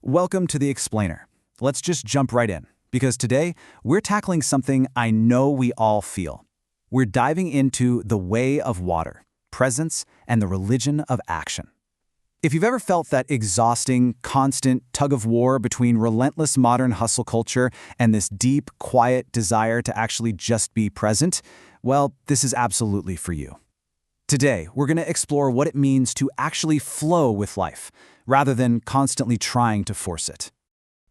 Welcome to The Explainer. Let's just jump right in, because today we're tackling something I know we all feel. We're diving into the way of water, presence, and the religion of action. If you've ever felt that exhausting, constant tug-of-war between relentless modern hustle culture and this deep, quiet desire to actually just be present, well, this is absolutely for you. Today, we're going to explore what it means to actually flow with life, rather than constantly trying to force it.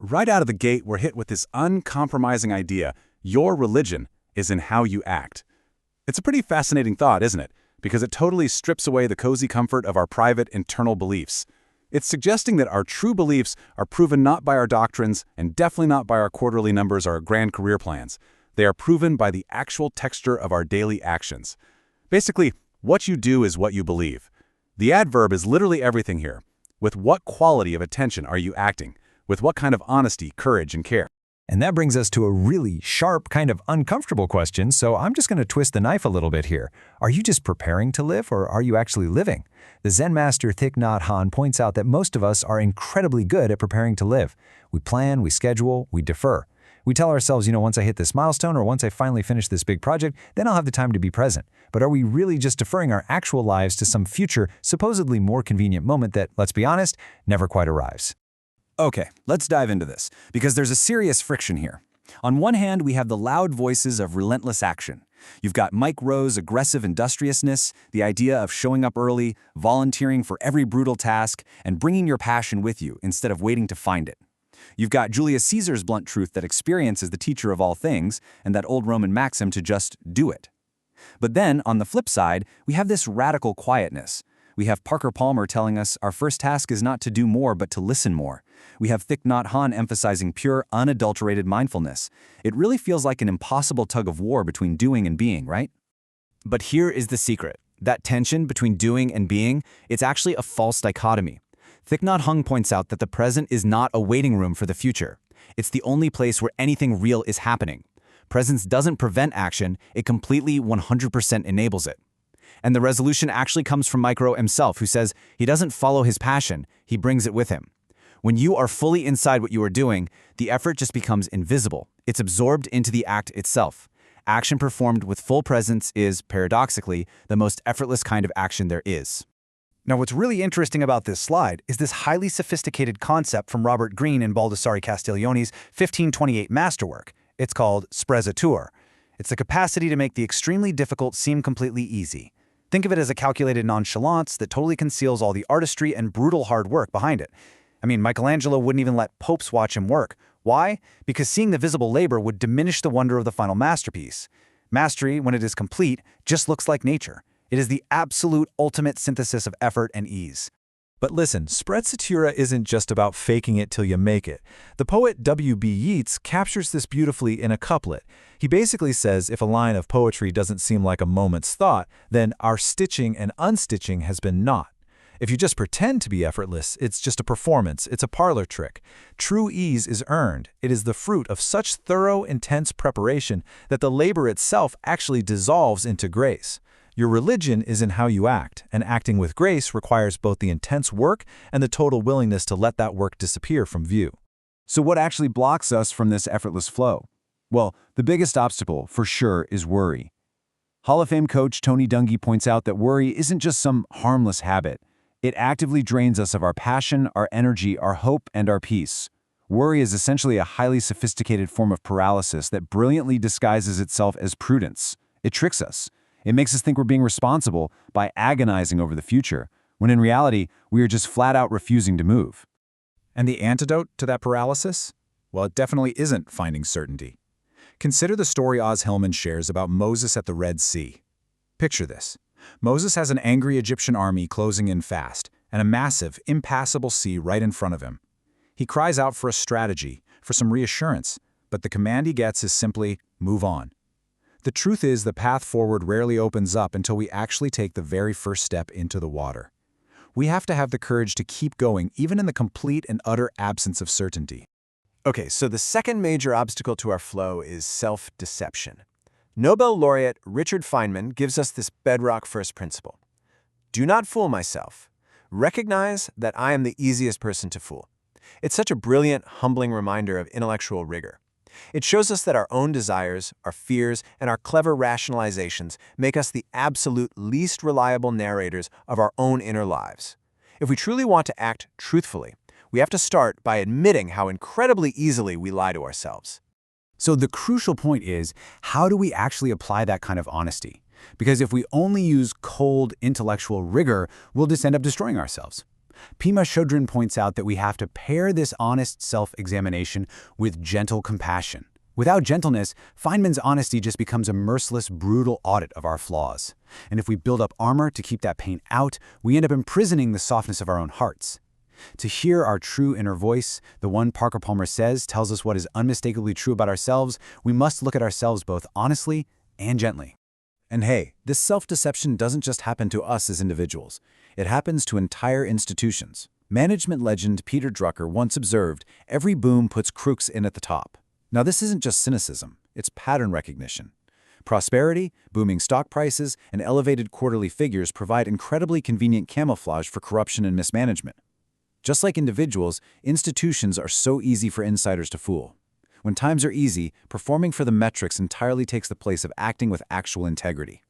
Right out of the gate, we're hit with this uncompromising idea: your religion is in how you act. It's a pretty fascinating thought, isn't it? Because it totally strips away the cozy comfort of our private, internal beliefs. It's suggesting that our true beliefs are proven not by our doctrines and definitely not by our quarterly numbers or our grand career plans. They are proven by the actual texture of our daily actions. Basically, what you do is what you believe. The adverb is literally everything here. With what quality of attention are you acting? With what kind of honesty, courage, and care? And that brings us to a really sharp, kind of uncomfortable question, so I'm just going to twist the knife a little bit here. Are you just preparing to live, or are you actually living? The Zen master Thich Nhat Hanh points out that most of us are incredibly good at preparing to live. We plan, we schedule, we defer. We tell ourselves, once I hit this milestone or once I finally finish this big project, then I'll have the time to be present. But are we really just deferring our actual lives to some future, supposedly more convenient moment that, let's be honest, never quite arrives? Okay, let's dive into this, because there's a serious friction here. On one hand, we have the loud voices of relentless action. You've got Mike Rowe's aggressive industriousness, the idea of showing up early, volunteering for every brutal task, and bringing your passion with you instead of waiting to find it. You've got Julius Caesar's blunt truth that experience is the teacher of all things, and that old Roman maxim to just do it. But then, on the flip side, we have this radical quietness. We have Parker Palmer telling us our first task is not to do more but to listen more. We have Thich Nhat Hanh emphasizing pure, unadulterated mindfulness. It really feels like an impossible tug-of-war between doing and being, right? But here is the secret. That tension between doing and being, it's actually a false dichotomy. Thich Nhat Hanh points out that the present is not a waiting room for the future. It's the only place where anything real is happening. Presence doesn't prevent action, it completely 100% enables it. And the resolution actually comes from Mike Rowe himself, who says he doesn't follow his passion, he brings it with him. When you are fully inside what you are doing, the effort just becomes invisible. It's absorbed into the act itself. Action performed with full presence is, paradoxically, the most effortless kind of action there is. Now, what's really interesting about this slide is this highly sophisticated concept from Robert Greene and Baldassare Castiglione's 1528 masterwork. It's called sprezzatura. It's the capacity to make the extremely difficult seem completely easy. Think of it as a calculated nonchalance that totally conceals all the artistry and brutal hard work behind it. I mean, Michelangelo wouldn't even let popes watch him work. Why? Because seeing the visible labor would diminish the wonder of the final masterpiece. Mastery, when it is complete, just looks like nature. It is the absolute ultimate synthesis of effort and ease. But listen, sprezzatura isn't just about faking it till you make it. The poet W.B. Yeats captures this beautifully in a couplet. He basically says if a line of poetry doesn't seem like a moment's thought, then our stitching and unstitching has been naught. If you just pretend to be effortless, it's just a performance, it's a parlor trick. True ease is earned. It is the fruit of such thorough, intense preparation that the labor itself actually dissolves into grace. Your religion is in how you act, and acting with grace requires both the intense work and the total willingness to let that work disappear from view. So what actually blocks us from this effortless flow? Well, the biggest obstacle, for sure, is worry. Hall of Fame coach Tony Dungy points out that worry isn't just some harmless habit. It actively drains us of our passion, our energy, our hope, and our peace. Worry is essentially a highly sophisticated form of paralysis that brilliantly disguises itself as prudence. It tricks us. It makes us think we're being responsible by agonizing over the future, when in reality, we are just flat out refusing to move. And the antidote to that paralysis? Well, it definitely isn't finding certainty. Consider the story Oz Hillman shares about Moses at the Red Sea. Picture this. Moses has an angry Egyptian army closing in fast, and a massive, impassable sea right in front of him. He cries out for a strategy, for some reassurance, but the command he gets is simply, move on. The truth is the path forward rarely opens up until we actually take the very first step into the water. We have to have the courage to keep going even in the complete and utter absence of certainty. Okay, so the second major obstacle to our flow is self-deception. Nobel laureate Richard Feynman gives us this bedrock first principle. Do not fool myself. Recognize that I am the easiest person to fool. It's such a brilliant, humbling reminder of intellectual rigor. It shows us that our own desires, our fears, and our clever rationalizations make us the absolute least reliable narrators of our own inner lives. If we truly want to act truthfully, we have to start by admitting how incredibly easily we lie to ourselves. So the crucial point is, how do we actually apply that kind of honesty? Because if we only use cold, intellectual rigor, we'll just end up destroying ourselves. Pema Chodron points out that we have to pair this honest self-examination with gentle compassion. Without gentleness, Feynman's honesty just becomes a merciless, brutal audit of our flaws. And if we build up armor to keep that pain out, we end up imprisoning the softness of our own hearts. To hear our true inner voice, the one Parker Palmer says tells us what is unmistakably true about ourselves, we must look at ourselves both honestly and gently. And hey, this self-deception doesn't just happen to us as individuals. It happens to entire institutions. Management legend Peter Drucker once observed, "Every boom puts crooks in at the top." Now this isn't just cynicism, it's pattern recognition. Prosperity, booming stock prices, and elevated quarterly figures provide incredibly convenient camouflage for corruption and mismanagement. Just like individuals, institutions are so easy for insiders to fool. When times are easy, performing for the metrics entirely takes the place of acting with actual integrity.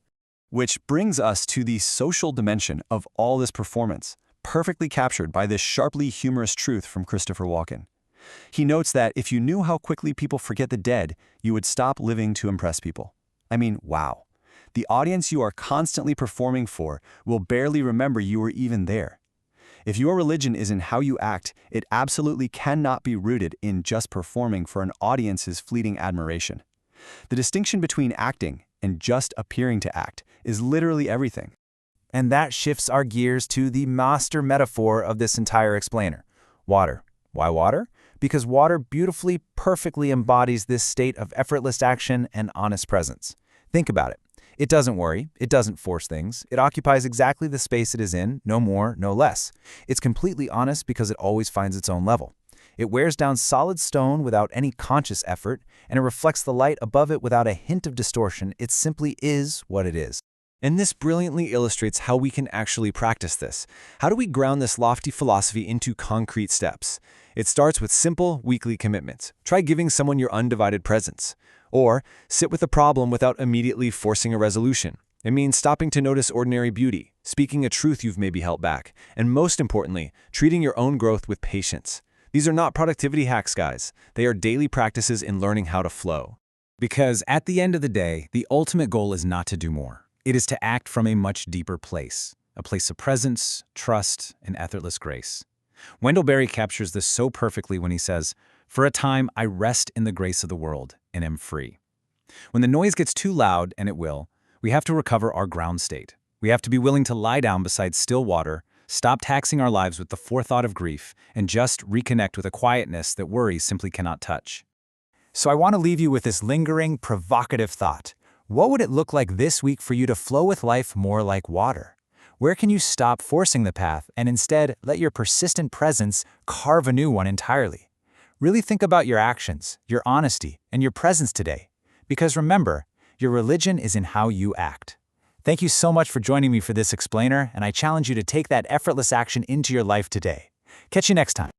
Which brings us to the social dimension of all this performance, perfectly captured by this sharply humorous truth from Christopher Walken. He notes that if you knew how quickly people forget the dead, you would stop living to impress people. I mean, wow. The audience you are constantly performing for will barely remember you were even there. If your religion is in how you act, it absolutely cannot be rooted in just performing for an audience's fleeting admiration. The distinction between acting and just appearing to act is literally everything. And that shifts our gears to the master metaphor of this entire explainer: water. Why water? Because water beautifully, perfectly embodies this state of effortless action and honest presence. Think about it. It doesn't worry, it doesn't force things, it occupies exactly the space it is in, no more, no less. It's completely honest because it always finds its own level. It wears down solid stone without any conscious effort, and it reflects the light above it without a hint of distortion. It simply is what it is. And this brilliantly illustrates how we can actually practice this. How do we ground this lofty philosophy into concrete steps? It starts with simple, weekly commitments. Try giving someone your undivided presence. Or sit with a problem without immediately forcing a resolution. It means stopping to notice ordinary beauty, speaking a truth you've maybe held back, and most importantly, treating your own growth with patience. These are not productivity hacks, guys. They are daily practices in learning how to flow. Because at the end of the day, the ultimate goal is not to do more. It is to act from a much deeper place, a place of presence, trust, and effortless grace. Wendell Berry captures this so perfectly when he says, "For a time, I rest in the grace of the world and am free." When the noise gets too loud, and it will, we have to recover our ground state. We have to be willing to lie down beside still water, stop taxing our lives with the forethought of grief, and just reconnect with a quietness that worry simply cannot touch. So I want to leave you with this lingering, provocative thought. What would it look like this week for you to flow with life more like water? Where can you stop forcing the path and instead let your persistent presence carve a new one entirely? Really think about your actions, your honesty, and your presence today. Because remember, your religion is in how you act. Thank you so much for joining me for this explainer, and I challenge you to take that effortless action into your life today. Catch you next time.